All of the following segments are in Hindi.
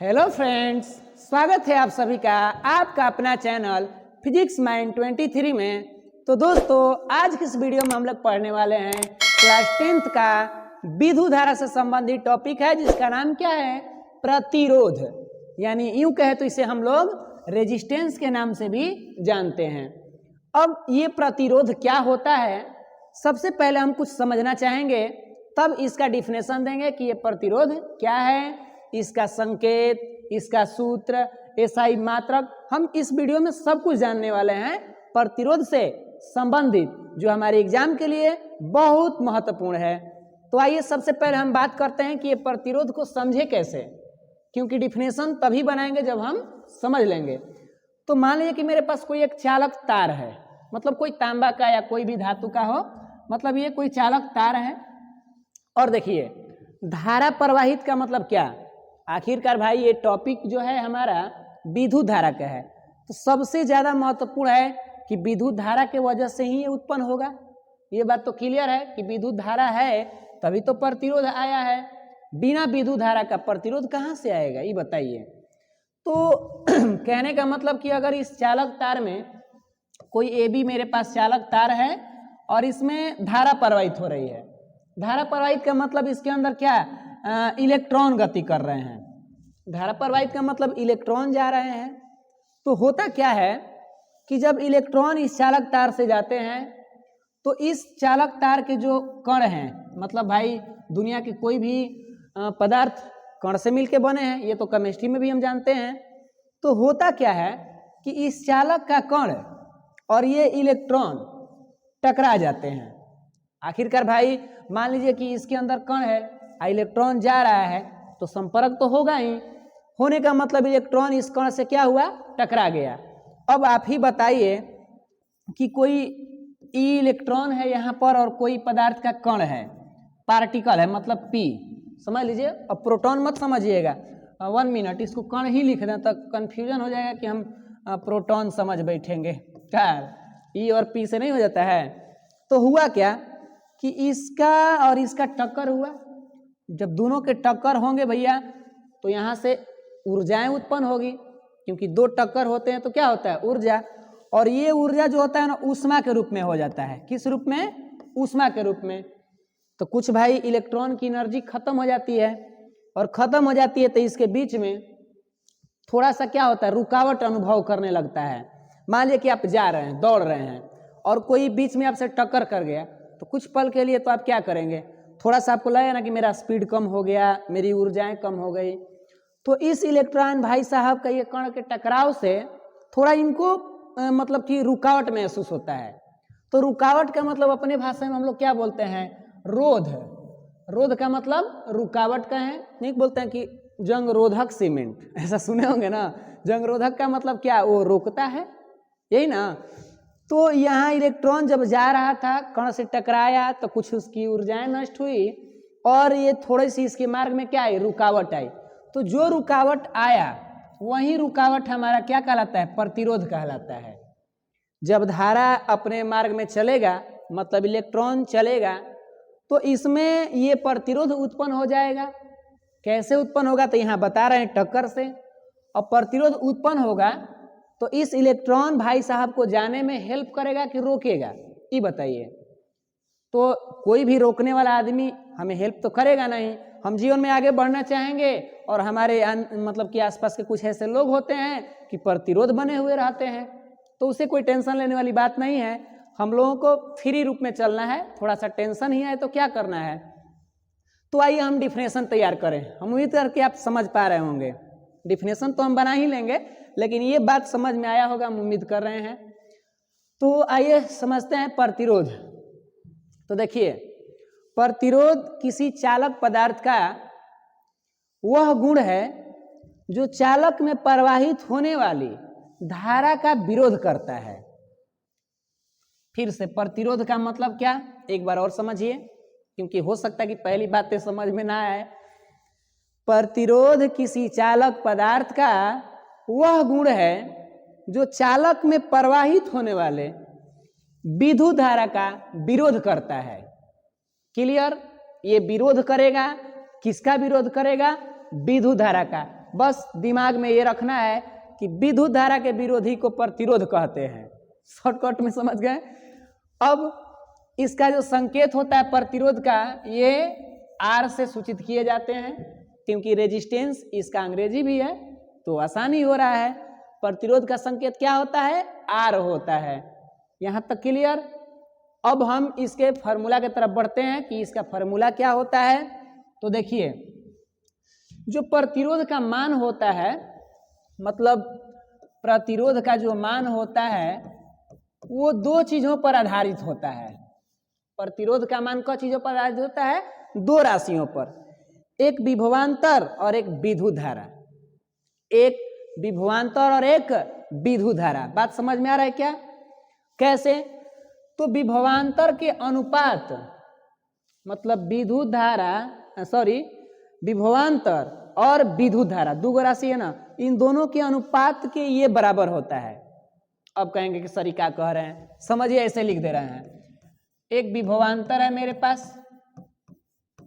हेलो फ्रेंड्स, स्वागत है आप सभी का आपका अपना चैनल फिजिक्स माइंड 23 में। तो दोस्तों, आज की इस वीडियो में हम लोग पढ़ने वाले हैं क्लास 10th का विद्युत धारा से संबंधित टॉपिक है, जिसका नाम क्या है? प्रतिरोध। यानी यूं कहे तो इसे हम लोग रेजिस्टेंस के नाम से भी जानते हैं। अब ये प्रतिरोध क्या होता है, सबसे पहले हम कुछ समझना चाहेंगे, तब इसका डिफिनेशन देंगे कि ये प्रतिरोध क्या है, इसका संकेत, इसका सूत्र, एसआई मात्रक। हम इस वीडियो में सब कुछ जानने वाले हैं प्रतिरोध से संबंधित, जो हमारे एग्जाम के लिए बहुत महत्वपूर्ण है। तो आइए सबसे पहले हम बात करते हैं कि ये प्रतिरोध को समझे कैसे, क्योंकि डिफिनेशन तभी बनाएंगे जब हम समझ लेंगे। तो मान लीजिए कि मेरे पास कोई एक चालक तार है, मतलब कोई तांबा का या कोई भी धातु का हो, मतलब ये कोई चालक तार है। और देखिए, धारा प्रवाहित का मतलब क्या? आखिरकार भाई ये टॉपिक जो है हमारा विद्युत धारा का है, तो सबसे ज्यादा महत्वपूर्ण है कि विद्युत धारा के वजह से ही ये उत्पन्न होगा। ये बात तो क्लियर है कि विद्युत धारा है तभी तो प्रतिरोध आया है। बिना विद्युत धारा का प्रतिरोध कहाँ से आएगा, ये बताइए। तो कहने का मतलब कि अगर इस चालक तार में कोई ए बी मेरे पास चालक तार है और इसमें धारा प्रवाहित हो रही है। धारा प्रवाहित का मतलब इसके अंदर क्या, इलेक्ट्रॉन गति कर रहे हैं। धारा प्रवाहित का मतलब इलेक्ट्रॉन जा रहे हैं। तो होता क्या है कि जब इलेक्ट्रॉन इस चालक तार से जाते हैं तो इस चालक तार के जो कण हैं, मतलब भाई दुनिया के कोई भी पदार्थ कण से मिलके बने हैं, ये तो केमिस्ट्री में भी हम जानते हैं। तो होता क्या है कि इस चालक का कण और ये इलेक्ट्रॉन टकरा जाते हैं। आखिरकार भाई मान लीजिए कि इसके अंदर कण है, इलेक्ट्रॉन जा रहा है, तो संपर्क तो होगा ही। होने का मतलब इलेक्ट्रॉन इस कण से क्या हुआ, टकरा गया। अब आप ही बताइए कि कोई इलेक्ट्रॉन है यहाँ पर और कोई पदार्थ का कण है, पार्टिकल है, मतलब पी समझ लीजिए। अब प्रोटॉन मत समझिएगा, 1 मिनट, इसको कण ही लिख दें तो कंफ्यूजन हो जाएगा कि हम प्रोटॉन समझ बैठेंगे। क्या ई और पी से नहीं हो जाता है? तो हुआ क्या कि इसका और इसका टक्कर हुआ। जब दोनों के टक्कर होंगे भैया, तो यहाँ से ऊर्जाएं उत्पन्न होगी, क्योंकि दो टक्कर होते हैं तो क्या होता है, ऊर्जा। और ये ऊर्जा जो होता है ना, ऊष्मा के रूप में हो जाता है। किस रूप में? ऊष्मा के रूप में। तो कुछ भाई इलेक्ट्रॉन की एनर्जी खत्म हो जाती है, और खत्म हो जाती है तो इसके बीच में थोड़ा सा क्या होता है, रुकावट अनुभव करने लगता है। मान लीजिए कि आप जा रहे हैं, दौड़ रहे हैं, और कोई बीच में आपसे टक्कर कर गया, तो कुछ पल के लिए तो आप क्या करेंगे, थोड़ा सा आपको लगेगा ना कि मेरा स्पीड कम हो गया, मेरी ऊर्जाएं कम हो गई। तो इस इलेक्ट्रॉन भाई साहब का ये कण के टकराव से थोड़ा इनको मतलब कि रुकावट महसूस होता है। तो रुकावट का मतलब अपने भाषा में हम लोग क्या बोलते हैं, रोध। रोध का मतलब रुकावट का है, नहीं बोलते हैं कि जंग रोधक सीमेंट, ऐसा सुने होंगे ना। जंग रोधक का मतलब क्या, वो रोकता है, यही ना। तो यहाँ इलेक्ट्रॉन जब जा रहा था, कण से टकराया, तो कुछ उसकी ऊर्जाएं नष्ट हुई, और ये थोड़ी सी इसके मार्ग में क्या आई, रुकावट आई। तो जो रुकावट आया वही रुकावट हमारा क्या कहलाता है, प्रतिरोध कहलाता है। जब धारा अपने मार्ग में चलेगा, मतलब इलेक्ट्रॉन चलेगा, तो इसमें ये प्रतिरोध उत्पन्न हो जाएगा। कैसे उत्पन्न होगा, तो यहाँ बता रहे हैं, टक्कर से। और प्रतिरोध उत्पन्न होगा तो इस इलेक्ट्रॉन भाई साहब को जाने में हेल्प करेगा कि रोकेगा, ये बताइए। तो कोई भी रोकने वाला आदमी हमें हेल्प तो करेगा नहीं। हम जीवन में आगे बढ़ना चाहेंगे, और हमारे मतलब कि आसपास के कुछ ऐसे लोग होते हैं कि प्रतिरोध बने हुए रहते हैं, तो उसे कोई टेंशन लेने वाली बात नहीं है। हम लोगों को फ्री रूप में चलना है, थोड़ा सा टेंशन ही है तो क्या करना है। तो आइए हम डिफिनेशन तैयार करें। हम उम्मीद करके आप समझ पा रहे होंगे। डिफिनेशन तो हम बना ही लेंगे, लेकिन ये बात समझ में आया होगा, हम उम्मीद कर रहे हैं। तो आइए समझते हैं प्रतिरोध। तो देखिए, प्रतिरोध किसी चालक पदार्थ का वह गुण है जो चालक में प्रवाहित होने वाली धारा का विरोध करता है। फिर से, प्रतिरोध का मतलब क्या, एक बार और समझिए, क्योंकि हो सकता है कि पहली बातें समझ में ना आए। प्रतिरोध किसी चालक पदार्थ का वह गुण है जो चालक में प्रवाहित होने वाले विद्युत धारा का विरोध करता है। क्लियर? ये विरोध करेगा, किसका विरोध करेगा, विद्युत धारा का। बस दिमाग में ये रखना है कि विद्युत धारा के विरोधी को प्रतिरोध कहते हैं। शॉर्टकट में समझ गए। अब इसका जो संकेत होता है प्रतिरोध का, ये आर से सूचित किए जाते हैं, क्योंकि रेजिस्टेंस इसका अंग्रेजी भी है तो आसानी हो रहा है। प्रतिरोध का संकेत क्या होता है? आर होता है। यहां तक क्लियर। अब हम इसके फार्मूला की तरफ बढ़ते हैं कि इसका फार्मूला क्या होता है। तो देखिए, जो प्रतिरोध का मान होता है, मतलब प्रतिरोध का जो मान होता है वो दो चीजों पर आधारित होता है। प्रतिरोध का मान किन चीजों पर आधारित होता है? दो राशियों पर, एक विभवांतर और एक विद्युत धारा। एक विभवांतर और एक विद्युत धारा। बात समझ में आ रहा है क्या? कैसे? तो विभवांतर के अनुपात, मतलब विद्युत धारा, विभवांतर और विद्युत धारा दो राशि है ना, इन दोनों के अनुपात के ये बराबर होता है। अब कहेंगे कि सर क्या कह रहे हैं, समझिए, ऐसे लिख दे रहे हैं। एक विभवांतर है मेरे पास,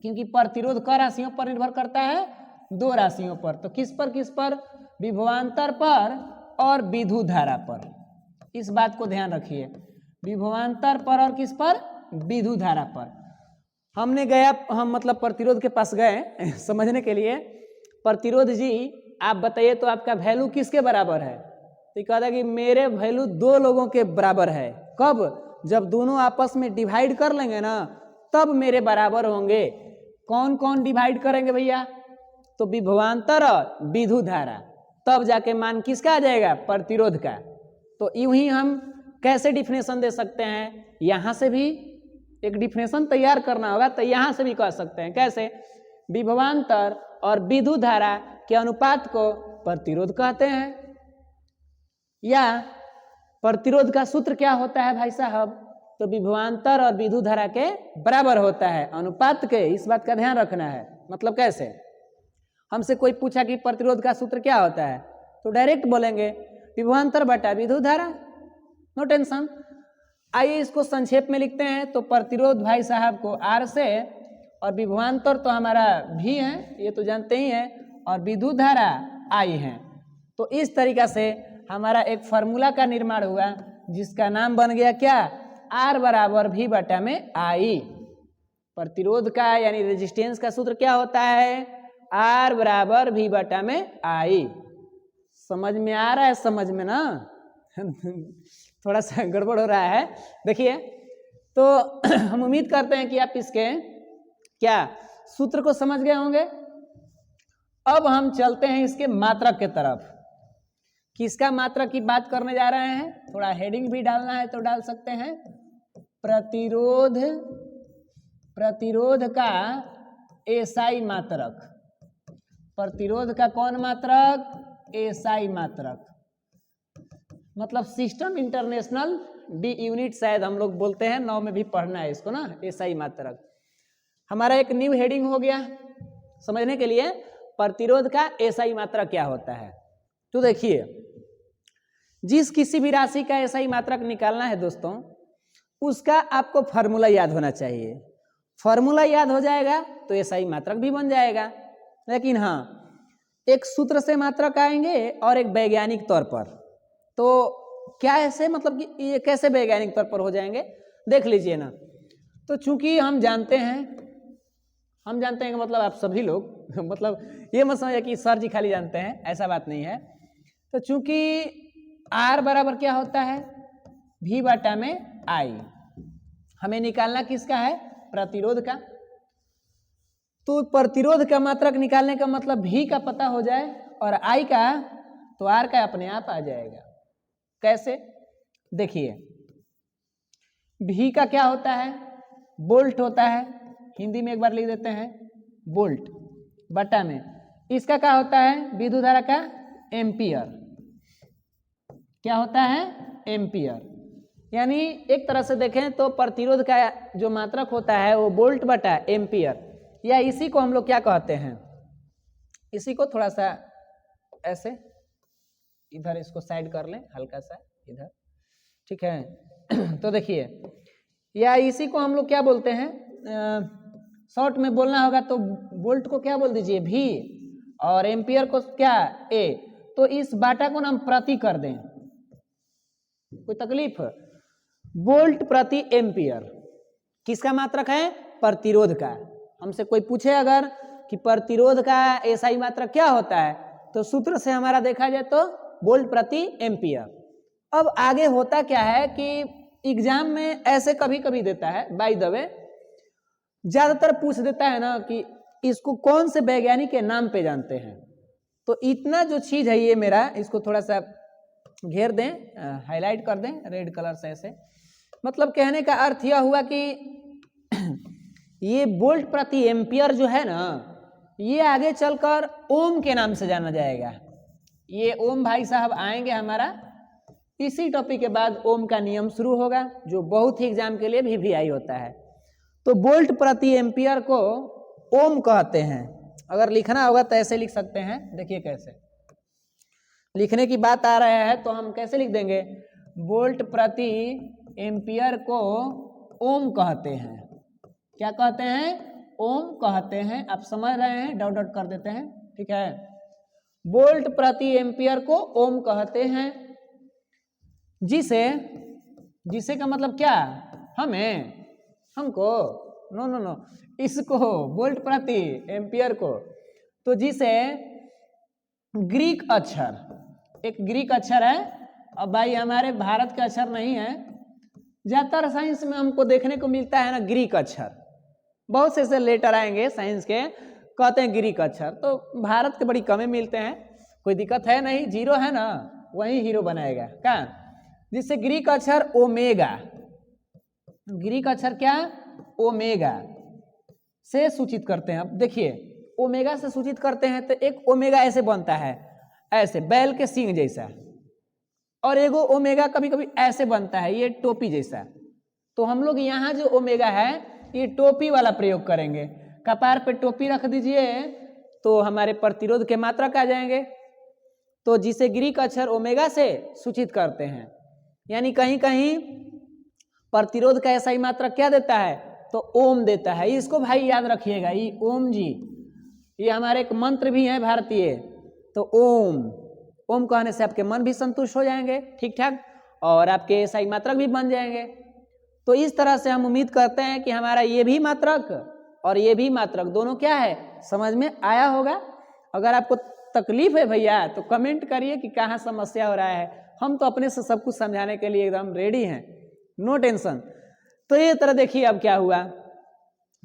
क्योंकि प्रतिरोध क राशियों पर निर्भर करता है? दो राशियों पर। तो किस पर? विभवांतर पर और विद्युत धारा पर। इस बात को ध्यान रखिए, विभवांतर पर और किस पर? विद्युत धारा पर। हम मतलब प्रतिरोध के पास गए समझने के लिए। प्रतिरोध जी आप बताइए तो आपका वैल्यू किसके बराबर है? तो कहता कि मेरे वैल्यू दो लोगों के बराबर है। कब? जब दोनों आपस में डिवाइड कर लेंगे ना, तब मेरे बराबर होंगे। कौन कौन डिवाइड करेंगे भैया? तो विभवांतर और विद्युत धारा, तब जाके मान किसका आ जाएगा? प्रतिरोध का। तो यूं ही हम कैसे डिफिनेशन दे सकते हैं? यहां से भी एक डिफिनेशन तैयार करना होगा, तो यहां से भी कह सकते हैं। कैसे? विभवांतर और विद्युत धारा के अनुपात को प्रतिरोध कहते हैं। या प्रतिरोध का सूत्र क्या होता है भाई साहब? तो विभवांतर और विद्युत धारा के बराबर होता है, अनुपात के। इस बात का ध्यान रखना है। मतलब कैसे? हमसे कोई पूछा कि प्रतिरोध का सूत्र क्या होता है, तो डायरेक्ट बोलेंगे विभवांतर बटा विद्युत धारा, नो टेंशन। आइए इसको संक्षेप में लिखते हैं। तो प्रतिरोध भाई साहब को आर से, और विभवांतर तो हमारा भी है, ये तो जानते ही हैं, और विद्युत धारा आई है। तो इस तरीका से हमारा एक फार्मूला का निर्माण हुआ, जिसका नाम बन गया क्या? आर बराबर भी बटा में आई। प्रतिरोध का यानी रेजिस्टेंस का सूत्र क्या होता है? आर बराबर भी बटा में आई। समझ में आ रहा है? समझ में ना थोड़ा सा गड़बड़ हो रहा है। देखिए, तो हम उम्मीद करते हैं कि आप इसके क्या सूत्र को समझ गए होंगे। अब हम चलते हैं इसके मात्रक के तरफ। किसका मात्रक की बात करने जा रहे हैं? थोड़ा हेडिंग भी डालना है तो डाल सकते हैं। प्रतिरोध का एसआई मात्रक। प्रतिरोध का कौन मात्रक? एसआई मात्रक। मतलब सिस्टम इंटरनेशनल डी यूनिट, शायद हम लोग बोलते हैं, 9 में भी पढ़ना है इसको ना, एसआई मात्रक। हमारा एक न्यू हेडिंग हो गया समझने के लिए, प्रतिरोध का एसआई मात्रक क्या होता है। तो देखिए, जिस किसी भी राशि का एसआई मात्रक निकालना है दोस्तों, उसका आपको फार्मूला याद होना चाहिए। फार्मूला याद हो जाएगा तो एसआई मात्रक भी बन जाएगा। लेकिन हाँ, एक सूत्र से मात्रक आएंगे और एक वैज्ञानिक तौर पर। तो क्या ऐसे, मतलब कि ये कैसे वैज्ञानिक तौर पर हो जाएंगे, देख लीजिए ना। तो चूंकि हम जानते हैं कि मतलब आप सभी लोग मतलब ये मत समझिए कि सर जी खाली जानते हैं, ऐसा बात नहीं है। तो चूंकि आर बराबर क्या होता है? भी बटा में आई। हमें निकालना किसका है? प्रतिरोध का। तो प्रतिरोध का मात्रक निकालने का मतलब भी का पता हो जाए और आई का, तो आर का अपने आप आ जाएगा। कैसे? देखिए, भी का क्या होता है? वोल्ट होता है। हिंदी में एक बार लिख देते हैं, वोल्ट बटा में इसका क्या होता है? विद्युत धारा का एम्पियर। क्या होता है? एम्पियर। यानी एक तरह से देखें तो प्रतिरोध का जो मात्रक होता है वो वोल्ट बटा एम्पियर, या इसी को हम लोग क्या कहते हैं? इसी को थोड़ा सा ऐसे इधर इसको साइड कर लें, हल्का सा इधर, ठीक है। तो देखिए, या इसी को हम लोग क्या बोलते हैं, शॉर्ट में बोलना होगा तो वोल्ट को क्या बोल दीजिए? भी, और एम्पियर को क्या ए, तो इस बाटा को ना हम प्रति कर दें, कोई तकलीफ? वोल्ट प्रति एम्पियर किसका मात्रक है? प्रतिरोध का। हमसे कोई पूछे अगर कि प्रतिरोध का एसआई मात्रक क्या होता है, तो सूत्र से हमारा देखा जाए तो वोल्ट प्रति एम्पियर। अब आगे होता क्या है कि एग्जाम में ऐसे कभी कभी देता है, बाय द वे ज्यादातर पूछ देता है ना कि इसको कौन से वैज्ञानिक के नाम पे जानते हैं। तो इतना जो चीज है ये मेरा, इसको थोड़ा सा घेर दें, हाईलाइट कर दें रेड कलर से ऐसे। मतलब कहने का अर्थ यह हुआ कि ये वोल्ट प्रति एम्पियर जो है ना, ये आगे चलकर ओम के नाम से जाना जाएगा। ये ओम भाई साहब आएंगे हमारा, इसी टॉपिक के बाद ओम का नियम शुरू होगा जो बहुत ही एग्जाम के लिए वीवीआई होता है। तो वोल्ट प्रति एम्पियर को ओम कहते हैं। अगर लिखना होगा तो ऐसे लिख सकते हैं, देखिए कैसे लिखने की बात आ रहा है तो हम कैसे लिख देंगे, वोल्ट प्रति एम्पियर को ओम कहते हैं। क्या कहते हैं? ओम कहते हैं। आप समझ रहे हैं, डॉट डॉट कर देते हैं, ठीक है। वोल्ट प्रति एम्पियर को ओम कहते हैं, जिसे का मतलब क्या? हमको नो, इसको वोल्ट प्रति एम्पियर को, तो जिसे ग्रीक अक्षर, एक ग्रीक अक्षर है, अब भाई हमारे भारत का अक्षर नहीं है, ज्यादातर साइंस में हमको देखने को मिलता है ना ग्रीक अक्षर, बहुत से ऐसे लेटर आएंगे साइंस के, कहते हैं ग्रीक अक्षर, तो भारत के बड़ी कम मिलते हैं, कोई दिक्कत है नहीं, जीरो है ना वही हीरो बनाएगा क्या। जिससे ग्रीक अक्षर ओमेगा, ग्रीक अक्षर क्या? ओमेगा से सूचित करते हैं। अब देखिए ओमेगा से सूचित करते हैं तो एक ओमेगा ऐसे बनता है, ऐसे बैल के सींग जैसा, और एगो ओमेगा कभी कभी ऐसे बनता है, ये टोपी जैसा। तो हम लोग यहाँ जो ओमेगा है ये टोपी वाला प्रयोग करेंगे। कपार पे टोपी रख दीजिए तो हमारे प्रतिरोध के मात्रक आ जाएंगे। तो जिसे ग्रीक अक्षर ओमेगा से सूचित करते हैं, यानी कहीं कहीं प्रतिरोध का ऐसा ही मात्रक क्या देता है, तो ओम देता है। इसको भाई याद रखिएगा, ये ओम जी, ये हमारे एक मंत्र भी है भारतीय। तो ओम कहने से आपके मन भी संतुष्ट हो जाएंगे, ठीक ठाक, और आपके ऐसा ही मात्रक भी बन जाएंगे। तो इस तरह से हम उम्मीद करते हैं कि हमारा ये भी मात्रक और ये भी मात्रक दोनों क्या है, समझ में आया होगा। अगर आपको तकलीफ है भैया तो कमेंट करिए कि कहाँ समस्या हो रहा है, हम तो अपने से सब कुछ समझाने के लिए एकदम रेडी हैं, नो टेंशन। तो ये तरह देखिए अब क्या हुआ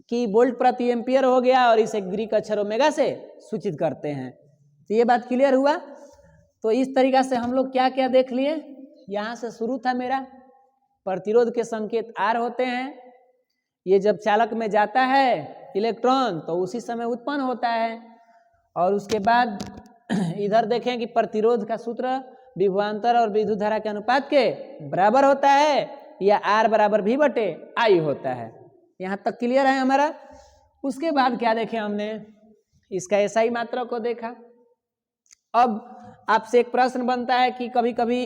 कि वोल्ट प्रति एम्पियर हो गया और इसे ग्रीक अक्षर ओमेगा से सूचित करते हैं। तो ये बात क्लियर हुआ। तो इस तरीका से हम लोग क्या क्या देख लिए, यहाँ से शुरू था मेरा, प्रतिरोध के संकेत आर होते हैं, ये जब चालक में जाता है इलेक्ट्रॉन तो उसी समय उत्पन्न होता है। और उसके बाद इधर देखें कि प्रतिरोध का सूत्र विभवांतर और विद्युत धारा के अनुपात के बराबर होता है, या आर बराबर भी बटे आई होता है। यहाँ तक क्लियर है हमारा। उसके बाद क्या देखे हमने, इसका एसआई मात्रा को देखा। अब आपसे एक प्रश्न बनता है कि कभी कभी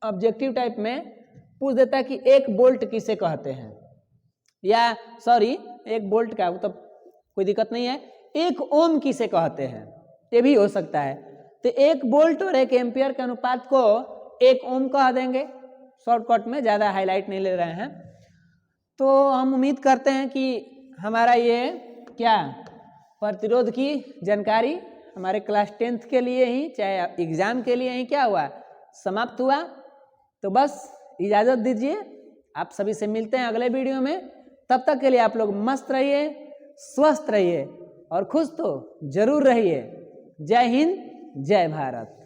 ऑब्जेक्टिव टाइप में पूछ देता है कि एक वोल्ट किसे कहते हैं, या सॉरी एक वोल्ट का तो कोई दिक्कत नहीं है, एक ओम किसे कहते हैं, ये भी हो सकता है। तो एक वोल्ट और एक एम्पियर के अनुपात को एक ओम कह देंगे, शॉर्टकट में, ज़्यादा हाईलाइट नहीं ले रहे हैं। तो हम उम्मीद करते हैं कि हमारा ये क्या प्रतिरोध की जानकारी हमारे क्लास 10th के लिए ही, चाहे एग्जाम के लिए ही क्या हुआ, समाप्त हुआ। तो बस इजाज़त दीजिए, आप सभी से मिलते हैं अगले वीडियो में। तब तक के लिए आप लोग मस्त रहिए, स्वस्थ रहिए और खुश तो जरूर रहिए। जय हिंद, जय भारत।